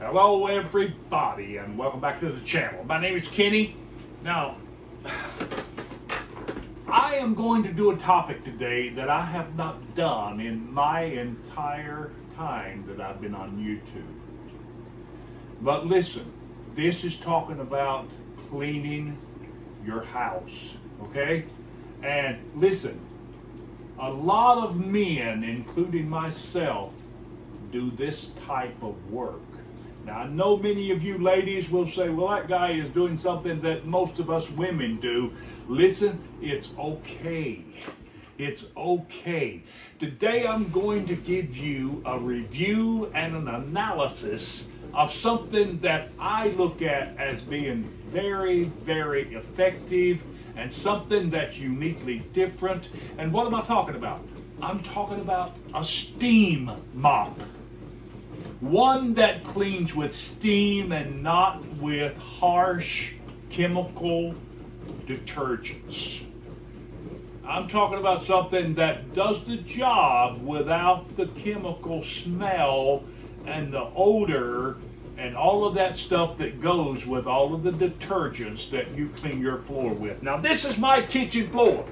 Hello everybody and welcome back to the channel. My name is Kenny. Now, I am going to do a topic today that I have not done in my entire time that I've been on YouTube. But listen, this is talking about cleaning your house, okay? And listen, a lot of men, including myself, do this type of work. Now, I know many of you ladies will say, well, that guy is doing something that most of us women do. Listen, it's okay. It's okay. Today, I'm going to give you a review and an analysis of something that I look at as being very, very effective and something that's uniquely different. And what am I talking about? I'm talking about a steam mop. One that cleans with steam and not with harsh chemical detergents. I'm talking about something that does the job without the chemical smell and the odor and all of that stuff that goes with all of the detergents that you clean your floor with. Now, this is my kitchen floor,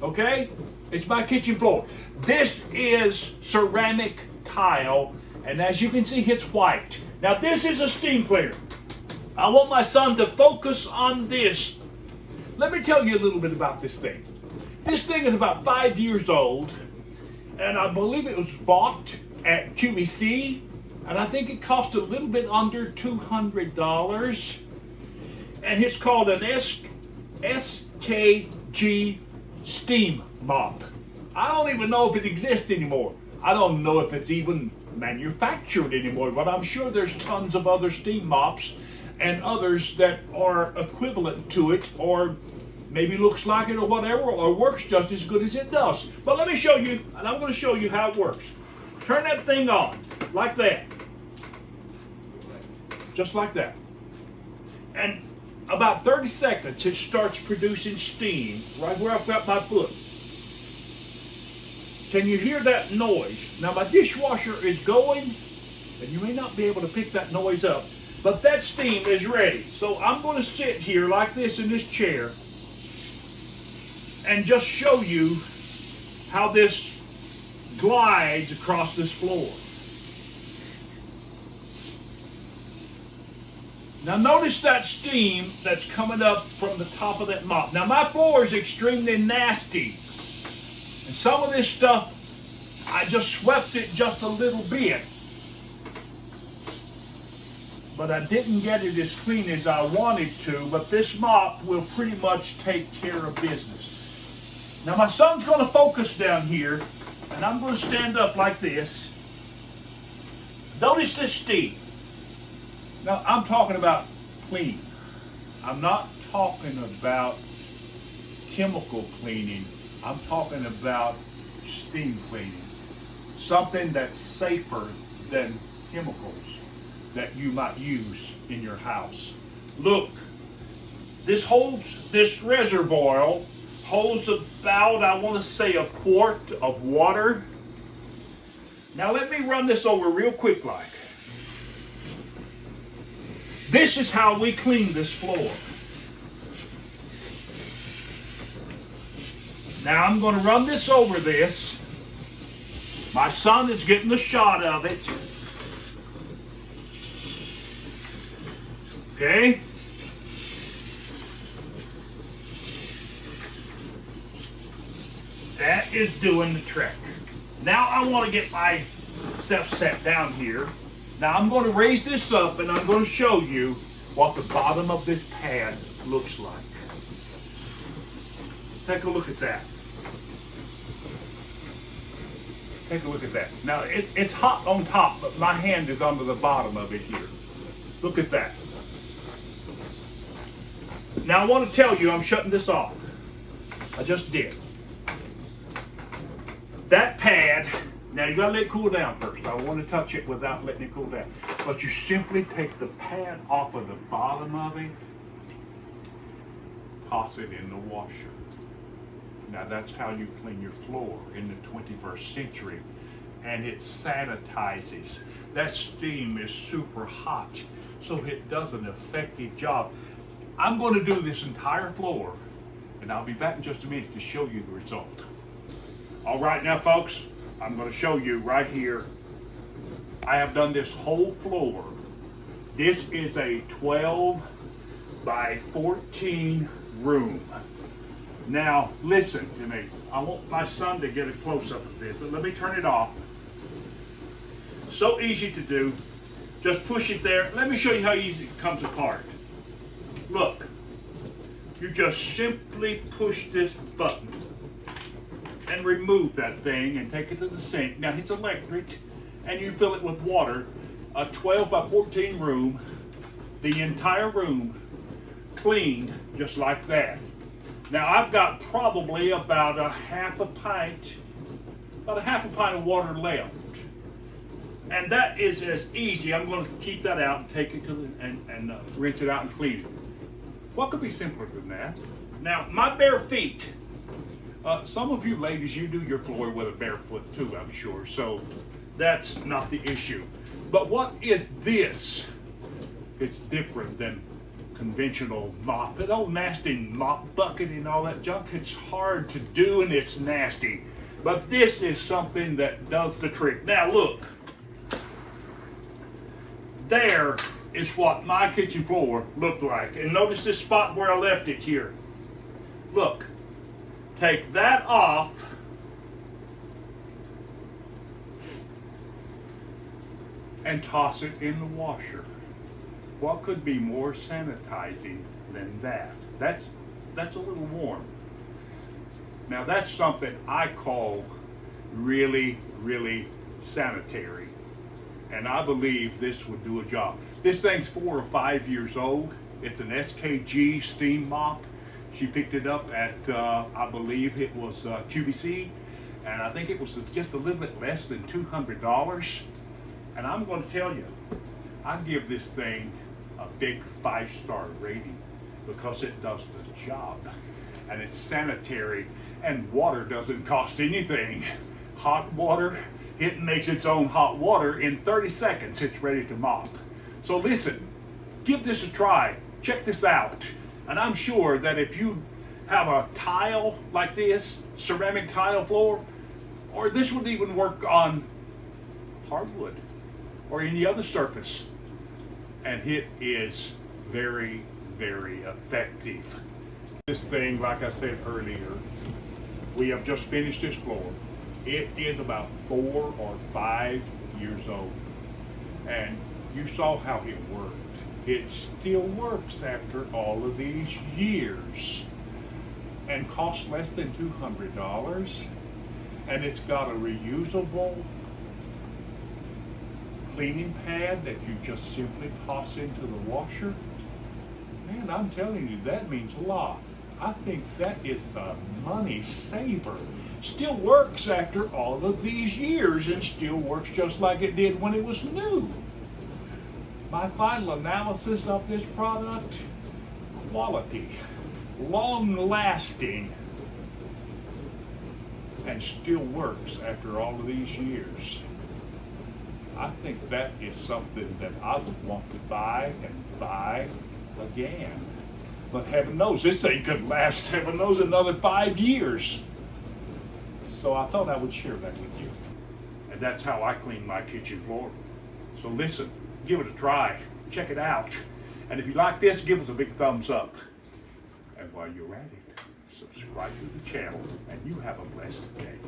okay? It's my kitchen floor. This is ceramic tile. And as you can see, it's white. Now, this is a steam cleaner. I want my son to focus on this. Let me tell you a little bit about this thing. This thing is about 5 years old, and I believe it was bought at QVC, and I think it cost a little bit under $200. And it's called an SKG steam mop. I don't even know if it exists anymore. I don't know if it's even manufactured anymore, but I'm sure there's tons of other steam mops and others that are equivalent to it, or maybe looks like it or whatever, or works just as good as it does. But let me show you, and I'm going to show you how it works. Turn that thing on, like that. Just like that. And about 30 seconds, it starts producing steam right where I've got my foot. Can you hear that noise? Now, my dishwasher is going, and you may not be able to pick that noise up, but that steam is ready. So I'm going to sit here like this in this chair and just show you how this glides across this floor. Now, notice that steam that's coming up from the top of that mop. Now, my floor is extremely nasty. And some of this stuff, I just swept it just a little bit. But I didn't get it as clean as I wanted to, but this mop will pretty much take care of business. Now my son's going to focus down here, and I'm going to stand up like this. Notice this steam. Now I'm talking about clean. I'm not talking about chemical cleaning. I'm talking about steam cleaning. Something that's safer than chemicals that you might use in your house. Look, this reservoir holds about, I want to say, a quart of water. Now let me run this over real quick like. This is how we clean this floor. Now I'm going to run this over this. My son is getting a shot of it. Okay? That is doing the trick. Now I want to get myself set down here. Now I'm going to raise this up and I'm going to show you what the bottom of this pad looks like. Take a look at that. Take a look at that. Now, it's hot on top, but my hand is under the bottom of it here. Look at that. Now, I want to tell you, I'm shutting this off. I just did. That pad, now you got to let it cool down first. I don't want to touch it without letting it cool down. But you simply take the pad off of the bottom of it, toss it in the washer. Now that's how you clean your floor in the 21st century. and it sanitizes. That steam is super hot, so it does an effective job. I'm going to do this entire floor, and I'll be back in just a minute to show you the result. All right, now folks, I'm going to show you right here. I have done this whole floor. This is a 12 by 14 room. Now, listen to me. I want my son to get a close-up of this. Let me turn it off. So easy to do. Just push it there. Let me show you how easy it comes apart. Look. You just simply push this button and remove that thing and take it to the sink. Now, it's electric, and you fill it with water. A 12 by 14 room, the entire room cleaned just like that. Now I've got probably about a half a pint of water left. And that is as easy. I'm going to keep that out and take it to and rinse it out and clean it. What could be simpler than that? Now, my bare feet. Some of you ladies, you do your floor with a barefoot too, I'm sure. So that's not the issue. But what is this? It's different than conventional mop. That old nasty mop bucket and all that junk, it's hard to do and it's nasty. But this is something that does the trick. Now look, there is what my kitchen floor looked like. And notice this spot where I left it here. Look, take that off. And toss it in the washer. What could be more sanitizing than that? That's a little warm. Now that's something I call really, really sanitary. And I believe this would do a job. This thing's 4 or 5 years old. It's an SKG steam mop. She picked it up at, I believe it was QVC. And I think it was just a little bit less than $200. And I'm going to tell you, I give this thing a big 5-star rating because it does the job and it's sanitary and water doesn't cost anything. Hot water, it makes its own hot water. In 30 seconds, it's ready to mop. So listen, give this a try. Check this out. And I'm sure that if you have a tile like this, ceramic tile floor, or this would even work on hardwood or any other surface. And it is very, very effective. This thing, like I said earlier, we have just finished this floor. It is about 4 or 5 years old. And you saw how it worked. It still works after all of these years. And costs less than $200. And it's got a reusable cleaning pad that you just simply toss into the washer. Man, I'm telling you, that means a lot. I think that is a money saver. Still works after all of these years and still works just like it did when it was new. My final analysis of this product: quality, long lasting, and still works after all of these years. I think that is something that I would want to buy and buy again. But heaven knows, this thing could last, heaven knows, another 5 years. So I thought I would share that with you. And that's how I clean my kitchen floor. So listen, give it a try, check it out. And if you like this, give us a big thumbs up. And while you're at it, subscribe to the channel, and you have a blessed day.